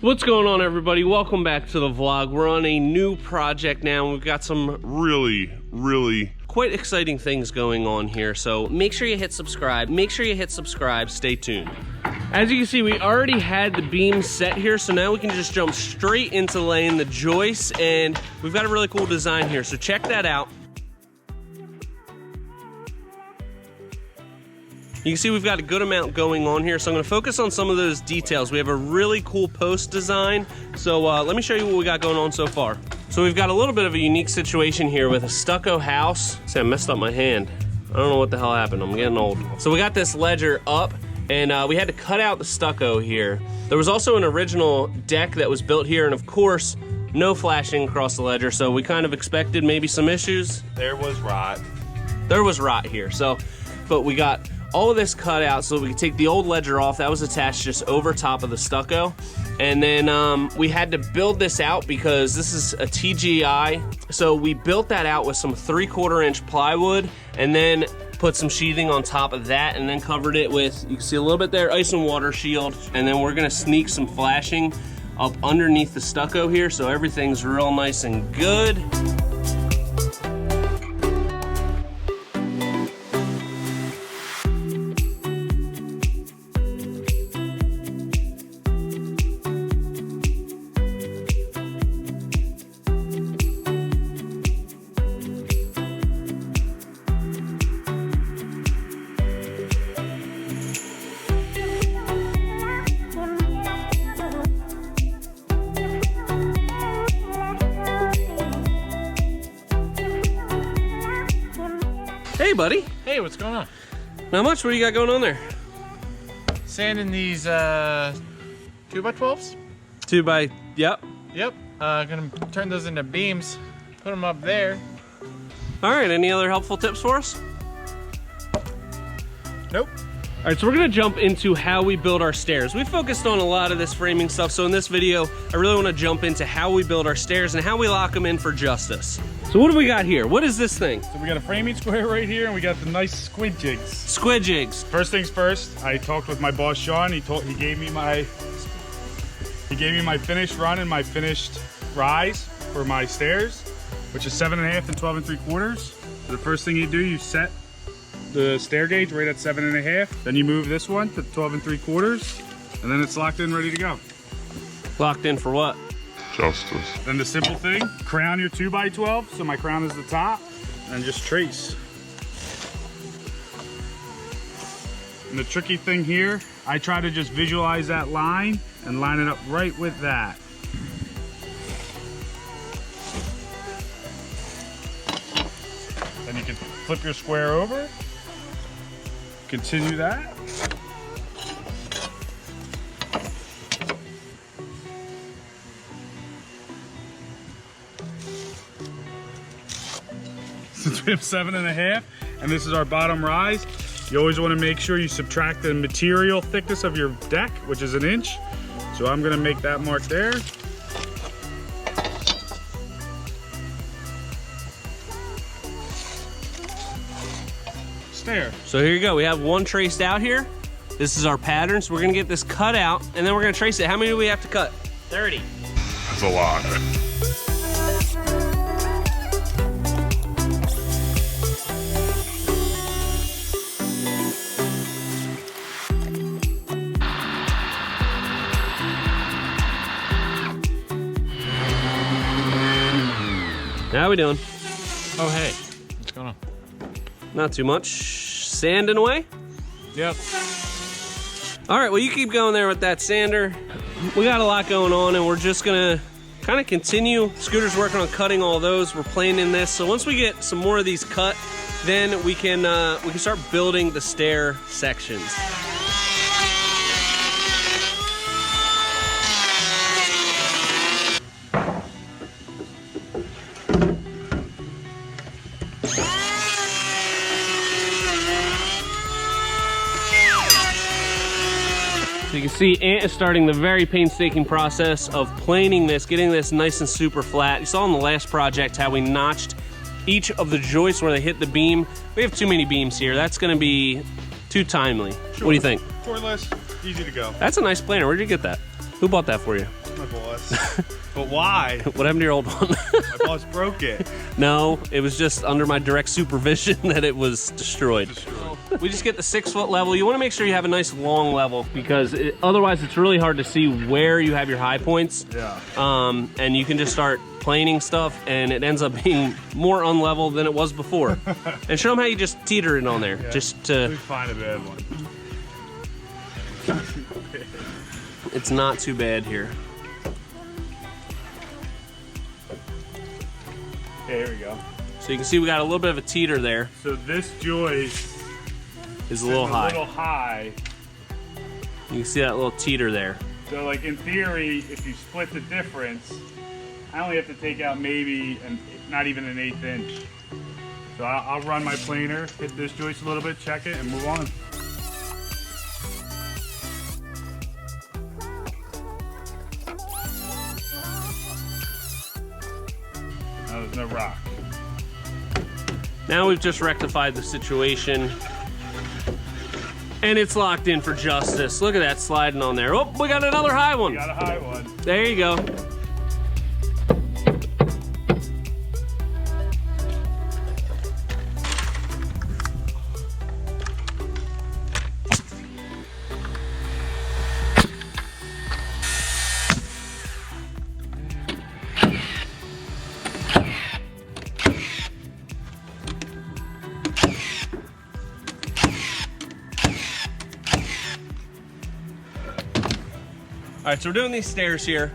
What's going on, everybody? Welcome back to the vlog. We're on a new project now. We've got some really quite exciting things going on here. So make sure you hit subscribe. Stay tuned. As you can see, we already had the beams set here. So now we can just jump straight into laying the joists. And we've got a really cool design here. So check that out. You can see we've got a good amount going on here, so I'm gonna focus on some of those details. We have a really cool post design, so let me show you what we got going on so far. So we've got a little bit of a unique situation here with a stucco house. See, I messed up my hand. I don't know what the hell happened, I'm getting old. So we got this ledger up, and we had to cut out the stucco here. There was also an original deck that was built here, and of course, no flashing across the ledger, so we kind of expected maybe some issues. There was rot. There was rot here, so, but we got all of this cut out so we could take the old ledger off. That was attached just over top of the stucco. And then we had to build this out because this is a TGI. So we built that out with some 3/4 inch plywood and then put some sheathing on top of that and then covered it with, you can see a little bit there, ice and water shield. And then we're gonna sneak some flashing up underneath the stucco here so everything's real nice and good. Hey, buddy. Hey, what's going on? Not much. What do you got going on there? Sanding these 2x12s. 2x, yep. Yep. Gonna turn those into beams. Put them up there. All right. Any other helpful tips for us? Nope. All right, so we're gonna jump into how we build our stairs. We focused on a lot of this framing stuff, so in this video, I really wanna jump into how we build our stairs and how we lock them in for justice. So what do we got here? What is this thing? So we got a framing square right here, and we got the nice squid jigs. Squid jigs. First things first, I talked with my boss Sean. He gave me my finished run and my finished rise for my stairs, which is 7.5 and 12 3/4. So the first thing you do, you set the stair gauge right at 7.5. Then you move this one to 12 3/4, and then it's locked in, ready to go. Locked in for what? Justice. Then the simple thing, crown your 2x12, so my crown is the top, and just trace. And the tricky thing here, I try to just visualize that line and line it up right with that. Then you can flip your square over, continue that. Since we have 7.5 and this is our bottom rise, you always want to make sure you subtract the material thickness of your deck, which is 1 inch. So I'm going to make that mark there. Stair. So here you go. We have one traced out here. This is our pattern. So we're gonna get this cut out and then we're gonna trace it. How many do we have to cut? 30. That's a lot. How we doing? Oh, hey. What's going on? Not too much. Sanding away? Yep. All right, well, you keep going there with that sander. We got a lot going on, and we're just gonna kind of continue. Scooter's working on cutting all those. We're planing this. So once we get some more of these cut, then we can start building the stair sections. So you can see Ant is starting the very painstaking process of planing this, getting this nice and super flat. You saw in the last project how we notched each of the joists where they hit the beam. We have too many beams here. That's gonna be too timely. Sure. What do you think? Cordless, easy to go. That's a nice planer. Where'd you get that? Who bought that for you? my boss. But why? What happened to your old one? My boss broke it. No, it was just under my direct supervision that it was destroyed. We just get the 6-foot level. You want to make sure you have a nice long level because otherwise it's really hard to see where you have your high points. Yeah. And you can just start planing stuff and it ends up being more unlevel than it was before. And show them how you just teeter it on there. Yeah. Just to... We find a bad one. It's not too bad here. Okay, here we go. So you can see we got a little bit of a teeter there. So this joist Is a little high. A little high. You can see that little teeter there. So like in theory, if you split the difference, I only have to take out maybe not even an 1/8 inch. So I'll run my planer, hit this joist a little bit, check it, and move on. Now there's no rock. Now we've just rectified the situation. And it's locked in for justice. Look at that sliding on there. Oh, we got another high one. You got a high one. There you go. All right, so we're doing these stairs here.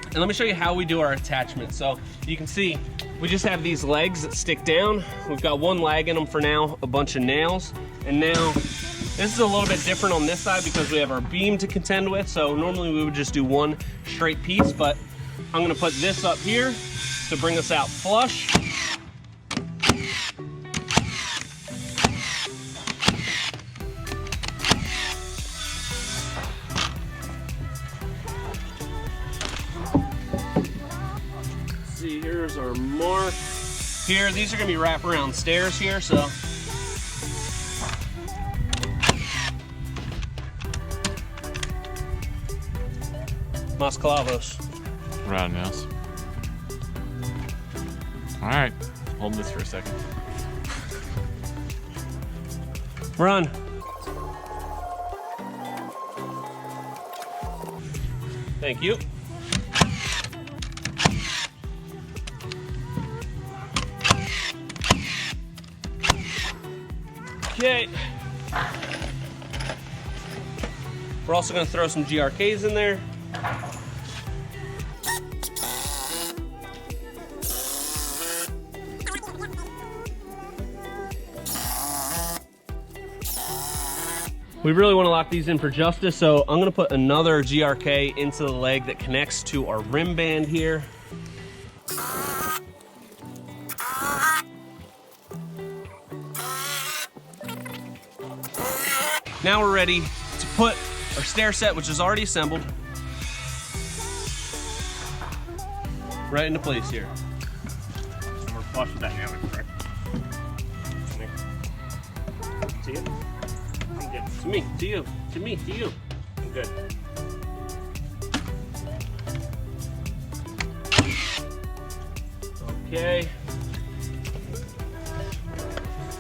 And let me show you how we do our attachment. So you can see, we just have these legs that stick down. We've got one lag in them for now, a bunch of nails. And now, this is a little bit different on this side because we have our beam to contend with. So normally we would just do one straight piece, but I'm gonna put this up here to bring us out flush. See, here's our mark. Here, these are gonna be wraparound stairs here, so. Mas clavos. Round nails. All right, hold this for a second. Run. Thank you. Okay. We're also going to throw some GRKs in there. We really want to lock these in for justice, so I'm going to put another GRK into the leg that connects to our rim band here. Now we're ready to put our stair set, which is already assembled, right into place here. And we're flush with that nail, correct? See it? To me, to you, to me, to you. I'm good. Okay.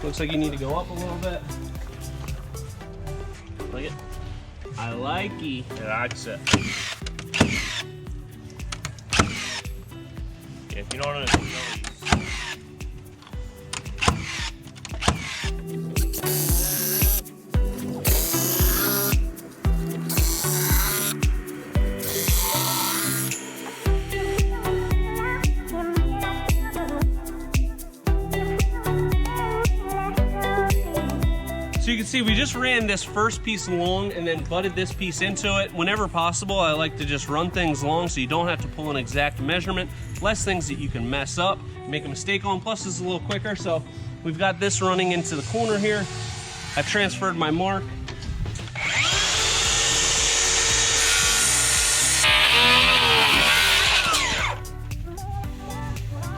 Looks like you need to go up a little bit. Like it? I like it. Yeah, that's it. Yeah, if you don't know, you know. So you can see we just ran this first piece long and then butted this piece into it. Whenever possible, I like to just run things long so you don't have to pull an exact measurement. Less things that you can mess up, make a mistake on. Plus it's a little quicker. So we've got this running into the corner here. I've transferred my mark.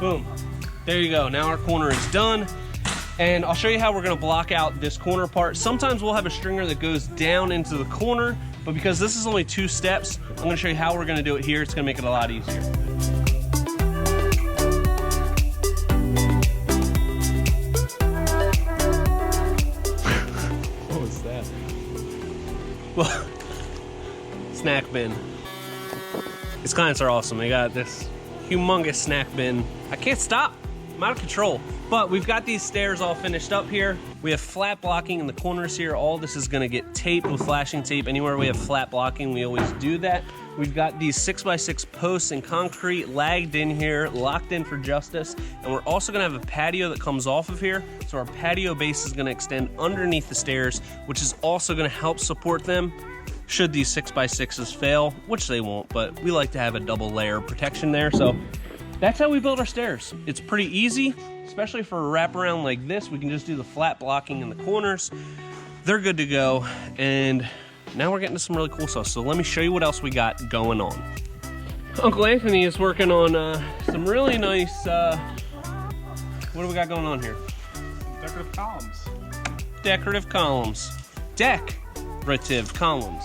Boom. There you go. Now our corner is done. And I'll show you how we're gonna block out this corner part. Sometimes we'll have a stringer that goes down into the corner but because this is only 2 steps, I'm gonna show you how we're gonna do it here. It's gonna make it a lot easier. What was that? Well, snack bin. These clients are awesome. They got this humongous snack bin. I can't stop. I'm out of control. But we've got these stairs all finished up here. We have flat blocking in the corners here. All this is gonna get taped with flashing tape. Anywhere we have flat blocking, we always do that. We've got these 6x6 posts in concrete lagged in here, locked in for justice. And we're also gonna have a patio that comes off of here. So our patio base is gonna extend underneath the stairs, which is also gonna help support them should these 6x6s fail, which they won't, but we like to have a double layer of protection there. So that's how we build our stairs. It's pretty easy, especially for a wraparound like this. We can just do the flat blocking in the corners. They're good to go. And now we're getting to some really cool stuff. So let me show you what else we got going on. Uncle Anthony is working on some really nice, what do we got going on here? Decorative columns. Decorative columns. Decorative columns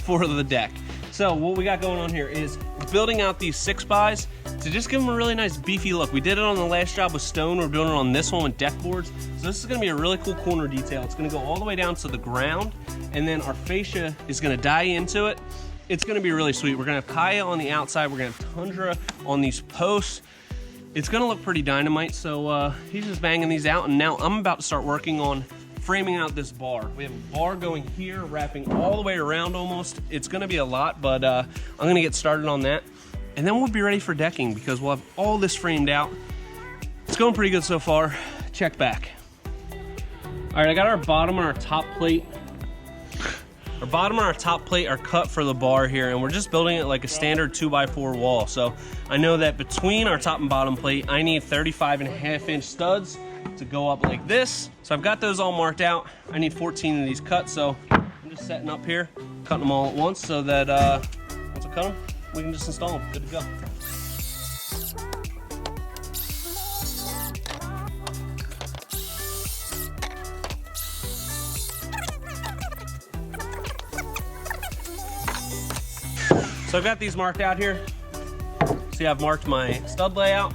for the deck. So what we got going on here is building out these 6x to just give them a really nice beefy look. We did it on the last job with stone. We're doing it on this one with deck boards. So this is gonna be a really cool corner detail. It's gonna go all the way down to the ground, and then our fascia is gonna die into it. It's gonna be really sweet. We're gonna have Kaya on the outside. We're gonna have Tundra on these posts. It's gonna look pretty dynamite. So he's just banging these out, and now I'm about to start working on framing out this bar. We have a bar going here, wrapping all the way around almost. It's gonna be a lot, but I'm gonna get started on that. And then we'll be ready for decking because we'll have all this framed out. It's going pretty good so far. Check back. All right, I got our bottom and our top plate. Our bottom and our top plate are cut for the bar here, and we're just building it like a standard 2x4 wall. So I know that between our top and bottom plate, I need 35.5-inch studs to go up like this. So I've got those all marked out. I need 14 of these cut, so I'm just setting up here, cutting them all at once so that once I cut them, we can just install them. Good to go. So I've got these marked out here. See, I've marked my stud layout.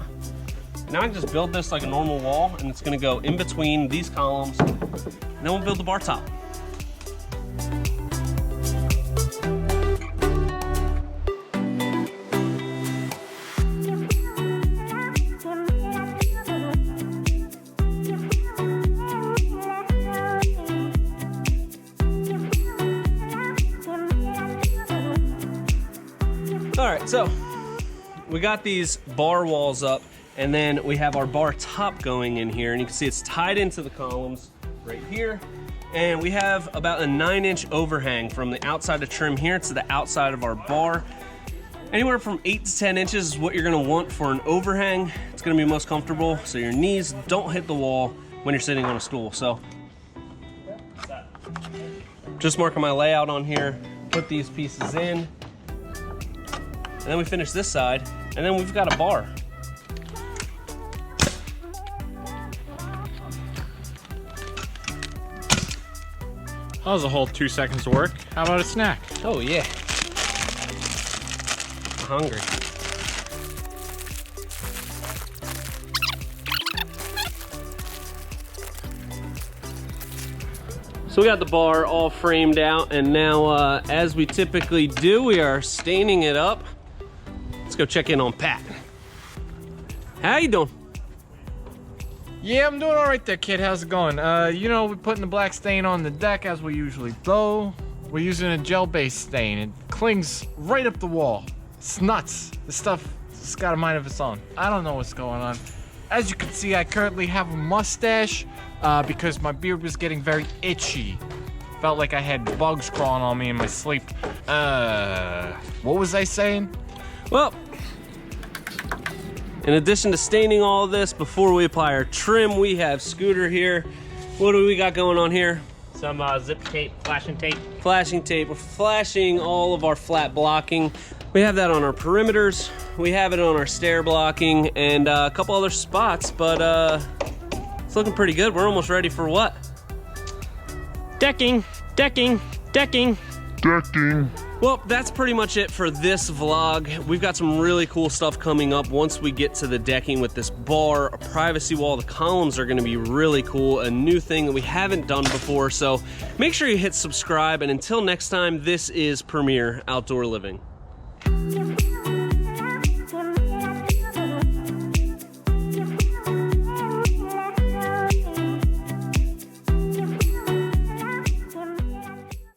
Now I can just build this like a normal wall, and it's gonna go in between these columns, and then we'll build the bar top. All right, so we got these bar walls up, and then we have our bar top going in here, and you can see it's tied into the columns right here. And we have about a 9-inch overhang from the outside of trim here to the outside of our bar. Anywhere from 8 to 10 inches is what you're gonna want for an overhang. It's gonna be most comfortable, so your knees don't hit the wall when you're sitting on a stool. So, just marking my layout on here, put these pieces in, and then we finish this side, and then we've got a bar. That was a whole 2 seconds of work. How about a snack? Oh yeah. I'm hungry. So we got the bar all framed out, and now as we typically do, we are staining it up. Let's go check in on Pat. How you doing? Yeah, I'm doing all right there, kid. How's it going? You know, we're putting the black stain on the deck as we usually do. We're using a gel-based stain. It clings right up the wall. It's nuts. This stuff has got a mind of its own. I don't know what's going on. As you can see, I currently have a mustache because my beard was getting very itchy. Felt like I had bugs crawling on me in my sleep. What was I saying? Well, in addition to staining all of this, before we apply our trim, we have Scooter here. What do we got going on here? Some zip tape, flashing tape. Flashing tape. We're flashing all of our flat blocking. We have that on our perimeters. We have it on our stair blocking and a couple other spots, but it's looking pretty good. We're almost ready for what? Decking, decking, decking. decking. Well, that's pretty much it for this vlog. We've got some really cool stuff coming up once we get to the decking with this bar, a privacy wall. The columns are gonna be really cool, a new thing that we haven't done before. So make sure you hit subscribe, and until next time, this is Premier Outdoor Living.